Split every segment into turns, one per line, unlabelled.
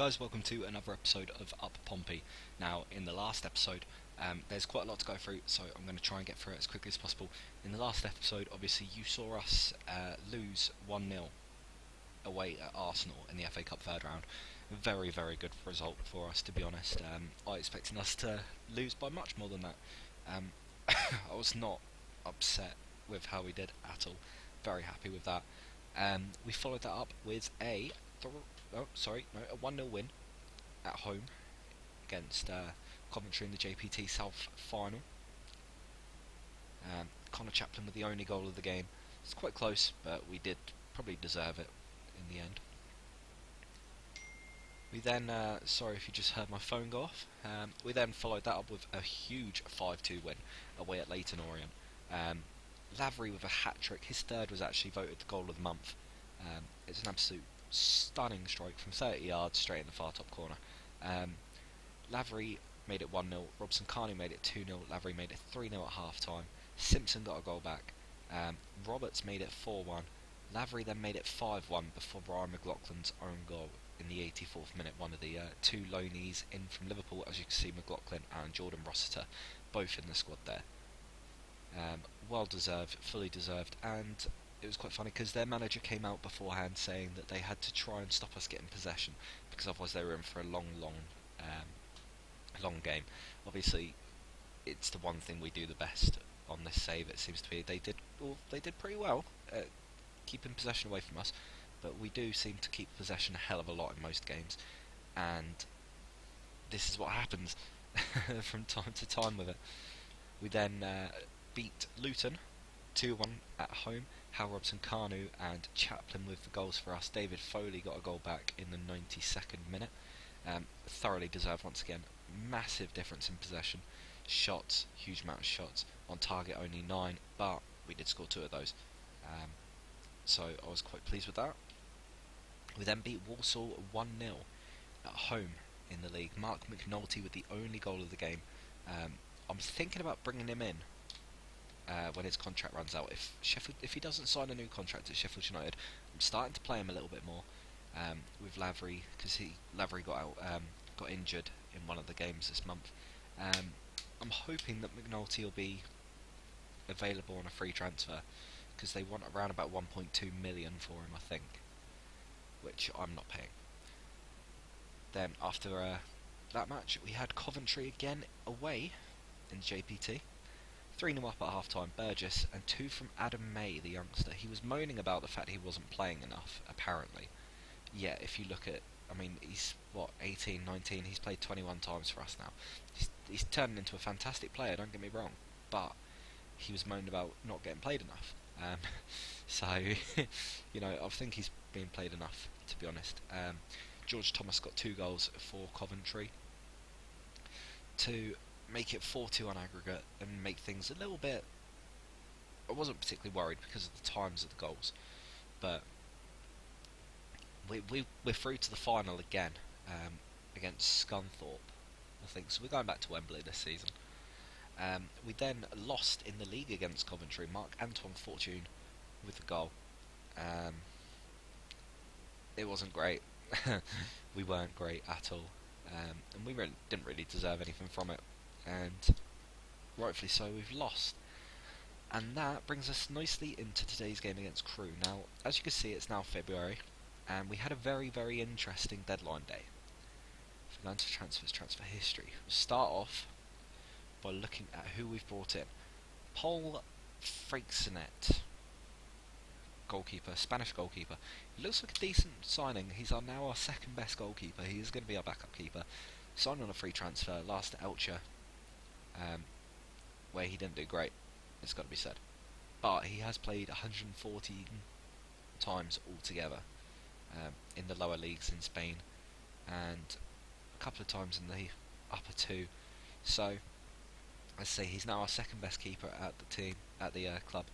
guys, welcome to another episode of Up Pompey. Now, in the last episode, there's quite a lot to go through, so I'm going to try and get through it as quickly as possible. In the last episode, obviously, you saw us lose 1-0 away at Arsenal in the FA Cup third round. Very, very good result for us, to be honest. I expected us to lose by much more than that. I was not upset with how we did at all. Very happy with that. We followed that up with a 1-0 win at home against Coventry in the JPT South final. Connor Chaplin with the only goal of the game. It's quite close, but we did probably deserve it in the end. We then, sorry if you just heard my phone go off, we then followed that up with a huge 5-2 win away at Leyton Orient. Lavery with a hat-trick. His third was actually voted the goal of the month. It's an absolute stunning strike from 30 yards straight in the far top corner. Lavery made it 1-0, Robson Carney made it 2-0, Lavery made it 3-0 at half time, Simpson got a goal back, Roberts made it 4-1, Lavery then made it 5-1 before Ryan McLaughlin's own goal in the 84th minute, one of the two loanees in from Liverpool. As you can see, McLaughlin and Jordan Rossiter both in the squad there. Well deserved, fully deserved, and it was quite funny because their manager came out beforehand saying that they had to try and stop us getting possession because otherwise they were in for a long game. Obviously, it's the one thing we do the best on this save. It seems to be they did pretty well at keeping possession away from us, but we do seem to keep possession a hell of a lot in most games, and this is what happens from time to time with it. We then beat Luton 2-1 at home. Hal Robson-Kanu and Chaplin with the goals for us. David Foley got a goal back in the 92nd minute. Thoroughly deserved once again. Massive difference in possession. Shots, huge amount of shots. On target only 9, but we did score 2 of those. So I was quite pleased with that. We then beat Walsall 1-0 at home in the league. Mark McNulty with the only goal of the game. I'm thinking about bringing him in when his contract runs out. If he doesn't sign a new contract at Sheffield United, I'm starting to play him a little bit more with Lavery, because Lavery got injured in one of the games this month. I'm hoping that McNulty will be available on a free transfer, because they want around about 1.2 million for him, I think, which I'm not paying. Then after that match, we had Coventry again away in JPT. 3-0 up at half time, Burgess, and 2 from Adam May, the youngster. He was moaning about the fact he wasn't playing enough, apparently. Yeah, if you look at, he's, 18, 19, he's played 21 times for us now. He's turning into a fantastic player, don't get me wrong, but he was moaning about not getting played enough. So, I think he's being played enough, to be honest. George Thomas got 2 goals for Coventry to make it 4-2 on aggregate and make things a little bit... I wasn't particularly worried because of the times of the goals, but we're through to the final again against Scunthorpe, I think. So we're going back to Wembley this season. We then lost in the league against Coventry. Mark Antoine Fortune with the goal. It wasn't great. We weren't great at all, and we didn't really deserve anything from it, and rightfully so, we've lost. And that brings us nicely into today's game against Crewe. Now, as you can see, it's now February, and we had a very, very interesting deadline day. If we go into transfer history, we'll start off by looking at who we've brought in. Paul Freixenet, goalkeeper, Spanish goalkeeper. He looks like a decent signing. He's now our second best goalkeeper. He is going to be our backup keeper. Signed on a free transfer last at Elche, where he didn't do great, it's got to be said. But he has played 114 times altogether in the lower leagues in Spain, and a couple of times in the upper 2. So, I say he's now our second best keeper at the team, at the club.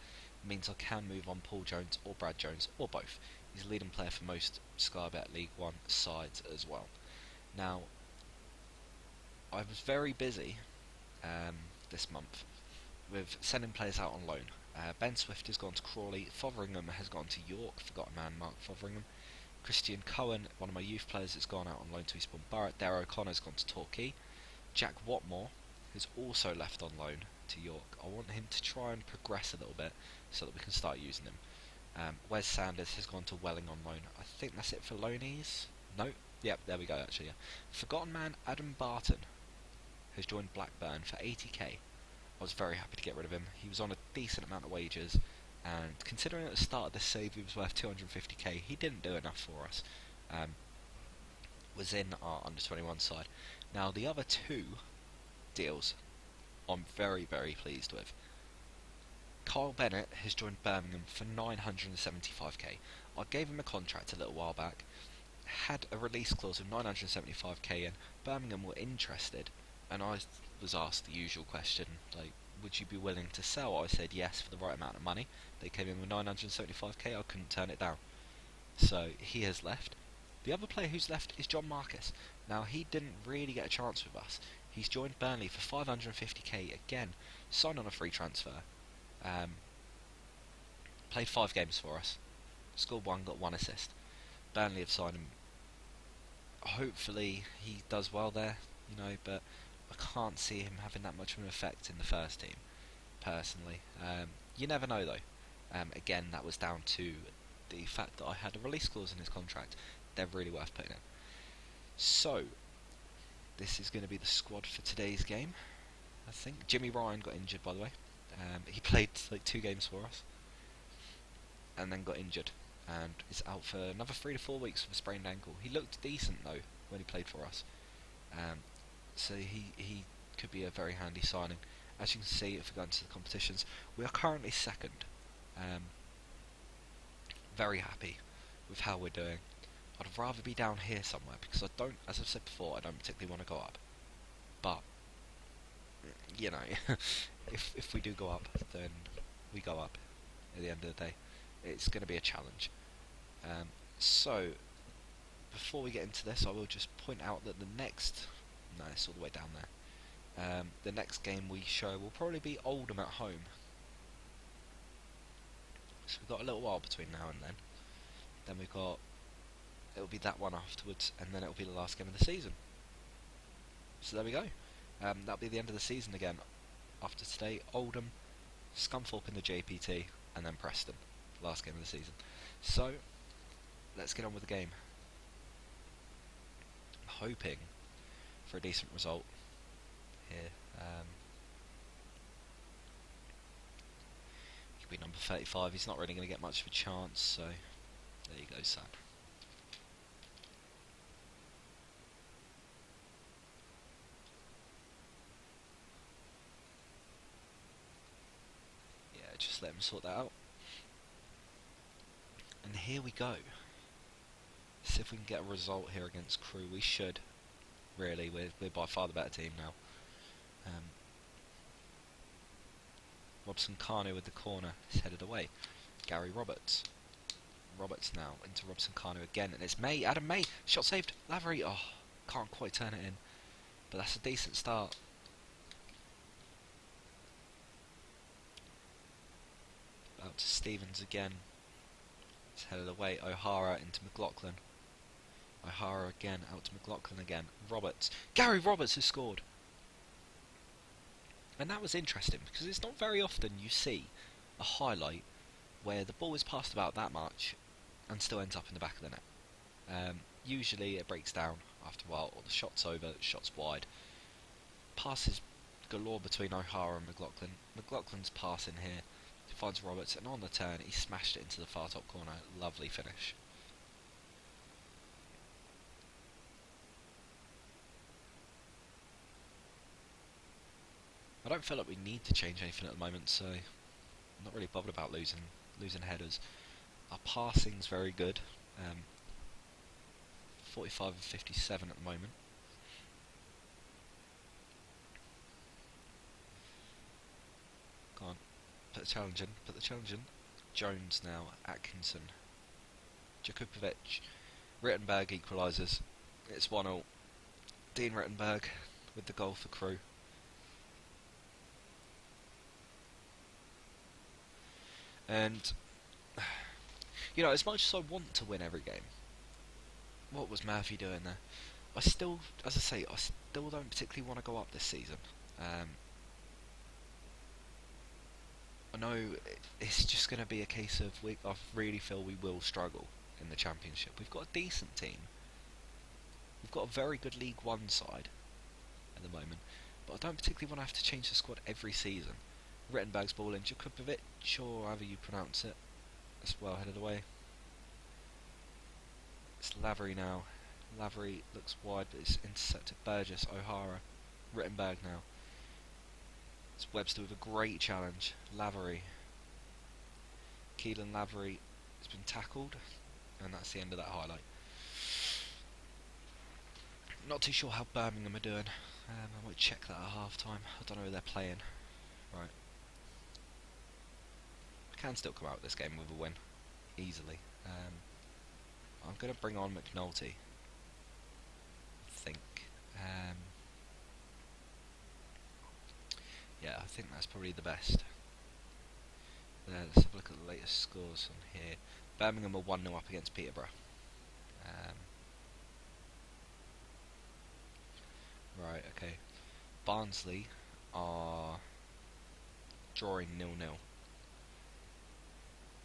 It means I can move on Paul Jones or Brad Jones, or both. He's the leading player for most Sky Bet League 1 sides as well. Now, I was very busy this month with sending players out on loan. Ben Swift has gone to Crawley, Fotheringham has gone to York, forgotten man Mark Fotheringham. Christian Cohen, one of my youth players, has gone out on loan to Eastbourne Borough. Darrow O'Connor's gone to Torquay. Jack Watmore, who's also left on loan to York. I want him to try and progress a little bit so that we can start using him. Wes Sanders has gone to Welling on loan. I think that's it for loanees. No, yep, there we go. Actually, yeah. Forgotten man Adam Barton has joined Blackburn for 80k. I was very happy to get rid of him. He was on a decent amount of wages, and considering at the start of this save he was worth 250k, he didn't do enough for us. Was in our under 21 side. Now the other two deals I'm very, very pleased with. Kyle Bennett has joined Birmingham for 975k. I gave him a contract a little while back, had a release clause of 975k, and Birmingham were interested, and I was asked the usual question, like, would you be willing to sell? I said yes for the right amount of money. They came in with 975k, I couldn't turn it down. So he has left. The other player who's left is John Marcus. Now, he didn't really get a chance with us. He's joined Burnley for 550k again, signed on a free transfer. Played 5 games for us, scored 1, got 1 assist. Burnley have signed him. Hopefully he does well there, but I can't see him having that much of an effect in the first team, personally. You never know though. Again, that was down to the fact that I had a release clause in his contract. They're really worth putting in. So, this is going to be the squad for today's game, I think. Jimmy Ryan got injured, by the way. He played like 2 games for us, and then got injured, and is out for another 3 to 4 weeks with a sprained ankle. He looked decent though when he played for us, so he could be a very handy signing. As you can see, if we go into the competitions, we are currently second. Very happy with how we're doing. I'd rather be down here somewhere, because I don't, as I've said before, I don't particularly want to go up. But, if we do go up, then we go up at the end of the day. It's going to be a challenge. So, before we get into this, I will just point out that the next... No, it's all the way down there. The next game we show will probably be Oldham at home. So we've got a little while between now and then. Then we've got... It'll be that one afterwards, and then it'll be the last game of the season. So there we go. That'll be the end of the season again. After today, Oldham, Scunthorpe in the JPT, and then Preston, last game of the season. So, let's get on with the game. I'm hoping for a decent result here. He could be number 35. He's not really going to get much of a chance, so there you go, son. Just let him sort that out. And here we go. See if we can get a result here against Crewe. We should. Really, we're by far the better team now. Robson Kanu with the corner is headed away. Gary Roberts. Roberts now into Robson Kanu again, and it's May. Adam May. Shot saved. Lavery. Oh, can't quite turn it in. But that's a decent start. Out to Stevens again. It's headed away. O'Hara into McLaughlin. O'Hara again. Out to McLaughlin again. Roberts. Gary Roberts has scored. And that was interesting, because it's not very often you see a highlight where the ball is passed about that much and still ends up in the back of the net. Usually it breaks down after a while, or the shot's over, the shot's wide. Passes galore between O'Hara and McLaughlin. McLaughlin's pass in here. Finds Roberts, and on the turn he smashed it into the far top corner. Lovely finish. I don't feel like we need to change anything at the moment, so I'm not really bothered about losing headers. Our passing's very good. 45 and 57 at the moment. Go on. Put the challenge in. Jones now. Atkinson. Jakupovic. Rittenberg equalises. It's 1-0. Dean Rittenberg with the goal for Crewe. And, as much as I want to win every game, What was Murphy doing there? I still, as I say, I still don't particularly want to go up this season. Um, I know it's just going to be a case of I really feel we will struggle in the Championship. We've got a decent team. We've got a very good League One side at the moment, but I don't particularly want to have to change the squad every season. Rittenberg's ball in, Jakubovic, or however you pronounce it. That's well headed away. It's Lavery now. Lavery looks wide, but it's intercepted. Burgess, O'Hara, Rittenberg now. It's Webster with a great challenge. Lavery. Keelan Lavery has been tackled, and that's the end of that highlight. Not too sure how Birmingham are doing. I might check that at half time. I don't know who they're playing. Right. Can still come out of this game with a win. Easily. I'm going to bring on McNulty. I think. Yeah, I think that's probably the best. Let's have a look at the latest scores on here. Birmingham are 1-0 up against Peterborough. Right, okay. Barnsley are drawing 0-0.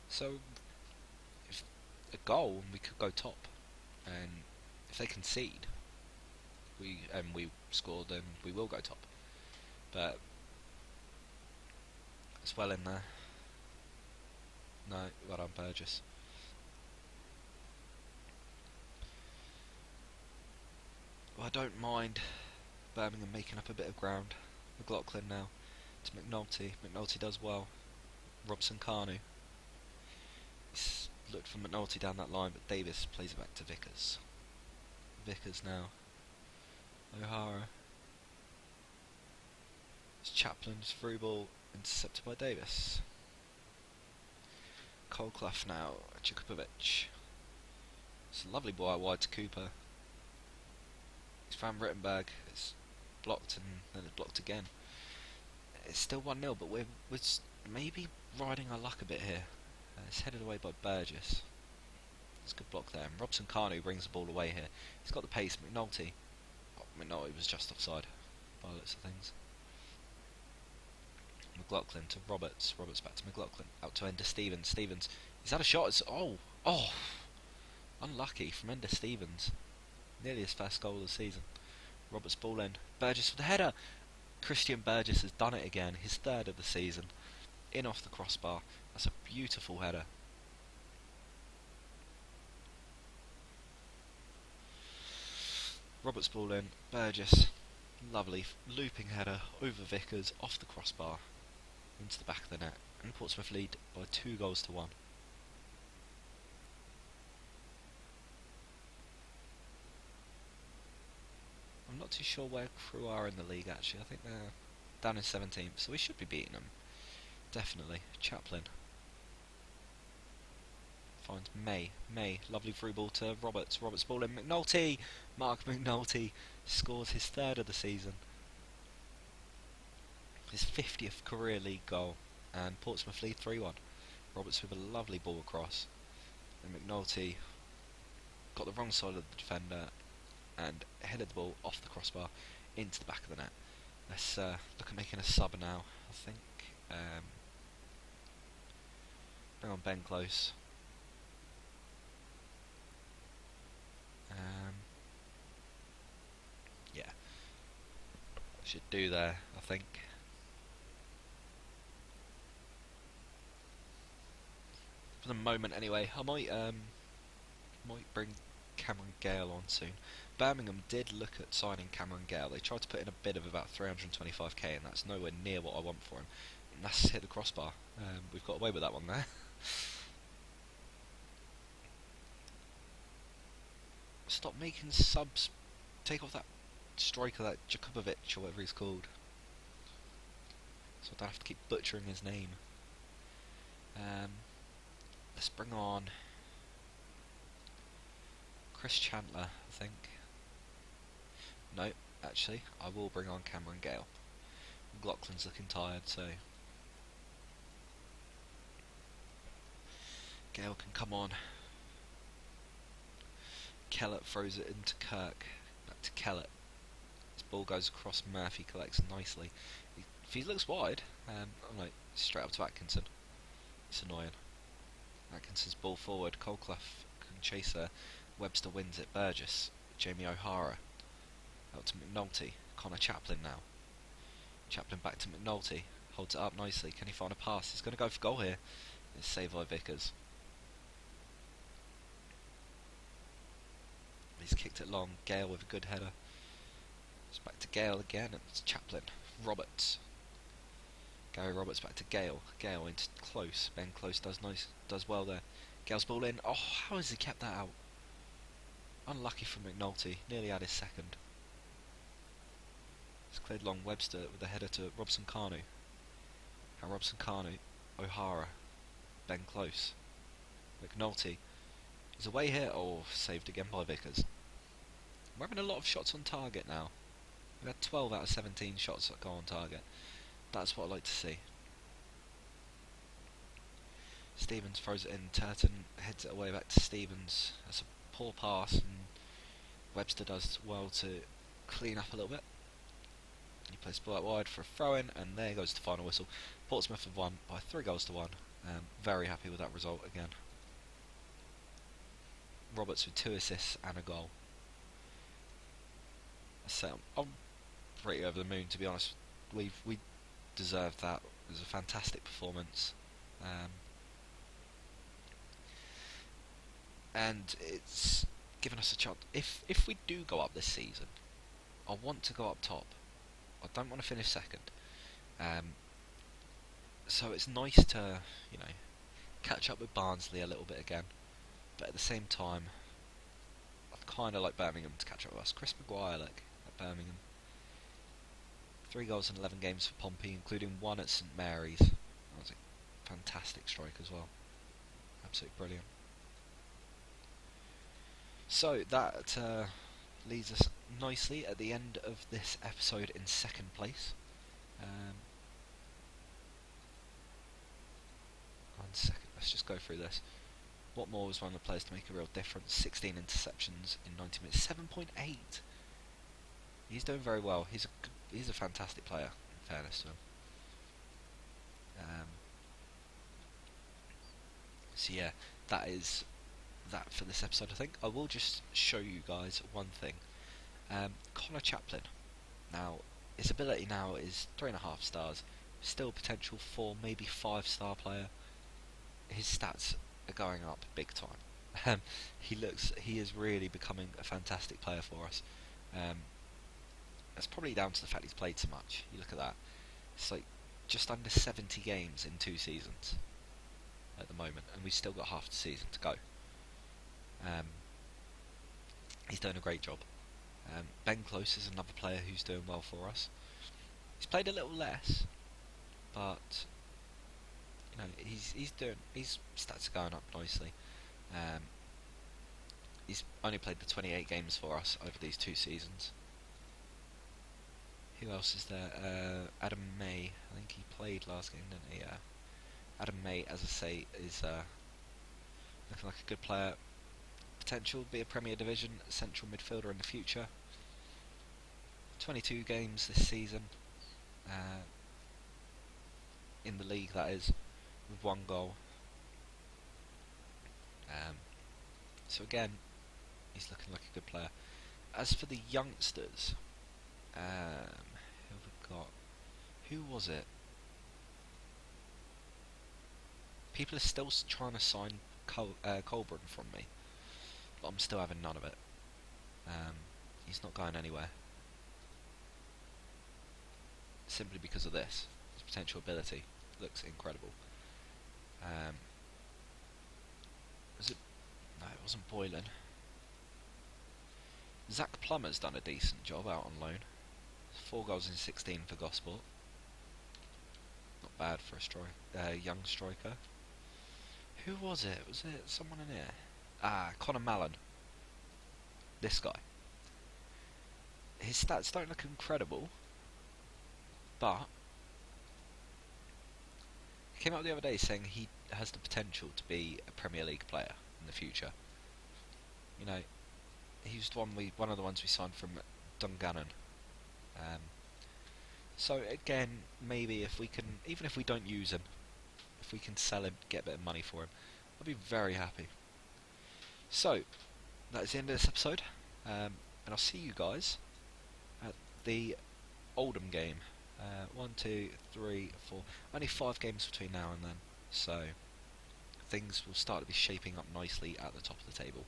So, if a goal, we could go top. And if they concede, we score, then we will go top. But it's well in there. No, well done, Burgess. Well, I don't mind Birmingham making up a bit of ground. McLaughlin now to McNulty. McNulty does well. Robson Carnu. He's looked for McNulty down that line, but Davis plays it back to Vickers. Vickers now. O'Hara. It's Chaplin's through ball intercepted by Davis. Colclough now. Jakubovic. It's a lovely ball out wide to Cooper. It's Van Rittenberg. It's blocked and then it's blocked again. It's still 1-0, but we're maybe riding our luck a bit here. It's headed away by Burgess. It's a good block there. And Robson Carnu brings the ball away here. He's got the pace. McNulty. Oh, McNulty was just offside by the looks of things. McLaughlin to Roberts. Roberts back to McLaughlin. Out to Ender Stevens. Stevens. He's had a shot. It's, oh! Unlucky from Ender Stevens. Nearly his first goal of the season. Roberts ball in. Burgess with the header. Christian Burgess has done it again. His third of the season. In off the crossbar. That's a beautiful header. Roberts ball in. Burgess. Lovely looping header over Vickers off the crossbar into the back of the net. And Portsmouth lead by 2-1. I'm not too sure where Crewe are in the league actually. I think they're down in 17th, so we should be beating them. Definitely. Chaplin finds May. Lovely through ball to Roberts. Roberts ball in. McNulty. Mark McNulty scores his third of the season. His 50th career league goal. And Portsmouth lead 3-1. Roberts with a lovely ball across. And McNulty got the wrong side of the defender and headed the ball off the crossbar into the back of the net. Let's look at making a sub now, I think. Bring on Ben Close. Yeah. Should do there, I think. For the moment anyway, I might bring Cameron Gale on soon. Birmingham did look at signing Cameron Gale. They tried to put in a bid of about 325k, and that's nowhere near what I want for him. And that's hit the crossbar. We've got away with that one there. Stop making subs. Take off that striker, that Jakubovic or whatever he's called. So I don't have to keep butchering his name. Let's bring on Chris Chandler, I think. No, actually, I will bring on Cameron Gale. McLaughlin's looking tired, so Gale can come on. Kellett throws it into Kirk. Back to Kellett. This ball goes across Murphy, collects nicely. If he looks wide, I'm like, straight up to Atkinson. It's annoying. Atkinson's ball forward. Colclough can chase her. Webster wins it. Burgess. Jamie O'Hara. Out to McNulty. Connor Chaplin now. Chaplin back to McNulty. Holds it up nicely. Can he find a pass? He's going to go for goal here. It's saved by Vickers. He's kicked it long. Gale with a good header. It's back to Gale again. It's Chaplin. Roberts. Gary Roberts back to Gale. Gale into Close. Ben Close does well there. Gale's ball in. Oh, how has he kept that out? Unlucky for McNulty. Nearly had his second. It's cleared long. Webster with a header to Robson Kanu. Now Robson Kanu. O'Hara. Ben Close. McNulty is away here. Oh, saved again by Vickers. We're having a lot of shots on target now. We've had 12 out of 17 shots that go on target. That's what I like to see. Stevens throws it in. Turton heads it away back to Stevens. That's a poor pass, and Webster does well to clean up a little bit. He plays the ball out wide for a throw-in, and there goes the final whistle. Portsmouth have won by 3-1. Very happy with that result again. Roberts with 2 assists and a goal. So I'm pretty over the moon, to be honest. We deserved that. It was a fantastic performance, and it's given us a chance. If we do go up this season, I want to go up top. I don't want to finish second. So it's nice to, catch up with Barnsley a little bit again. But at the same time, I'd kind of like Birmingham to catch up with us. Chris Maguire, at Birmingham. 3 goals in 11 games for Pompey, including 1 at St Mary's. That was a fantastic strike as well. Absolutely brilliant. So that leads us nicely at the end of this episode in 2nd place. 1 second, let's just go through this. Watmore was one of the players to make a real difference. 16 interceptions in 90 minutes. 7.8. He's doing very well. He's a fantastic player, in fairness to him. So yeah, that is that for this episode, I think. I will just show you guys one thing. Connor Chaplin. Now, his ability now is 3.5 stars. Still potential for maybe 5-star player. His stats are going up big time. He is really becoming a fantastic player for us. That's probably down to the fact he's played so much. You look at that. It's like just under 70 games in 2 seasons at the moment, and we've still got half the season to go. He's doing a great job. Ben Close is another player who's doing well for us. He's played a little less, but his stats are going up nicely. He's only played the 28 games for us over these 2 seasons. Who else is there? Adam May. I think he played last game, didn't he? Adam May, as I say, is looking like a good player. Potential be a Premier Division central midfielder in the future. 22 games this season. In the league, that is, with 1 goal. So again, he's looking like a good player. As for the youngsters, who have we got? Who was it? People are still trying to sign Colburn from me, but I'm still having none of it. He's not going anywhere. Simply because of this. His potential ability looks incredible. Was it? No, it wasn't Boylan. Zach Plummer's done a decent job out on loan. 4 goals in 16 for Gosport. Not bad for a young striker. Who was it? Was it someone in here? Connor Mallon. This guy. His stats don't look incredible, but he came out the other day saying he has the potential to be a Premier League player in the future. He was one of the ones we signed from Dungannon. Um, so again, maybe if we can, even if we don't use him, if we can sell him, get a bit of money for him, I'll be very happy. So that is the end of this episode, and I'll see you guys at the Oldham game. 1, 2, 3, 4. Only 5 games between now and then, so things will start to be shaping up nicely at the top of the table.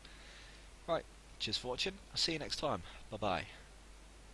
Right, cheers for watching. I'll see you next time. Bye bye.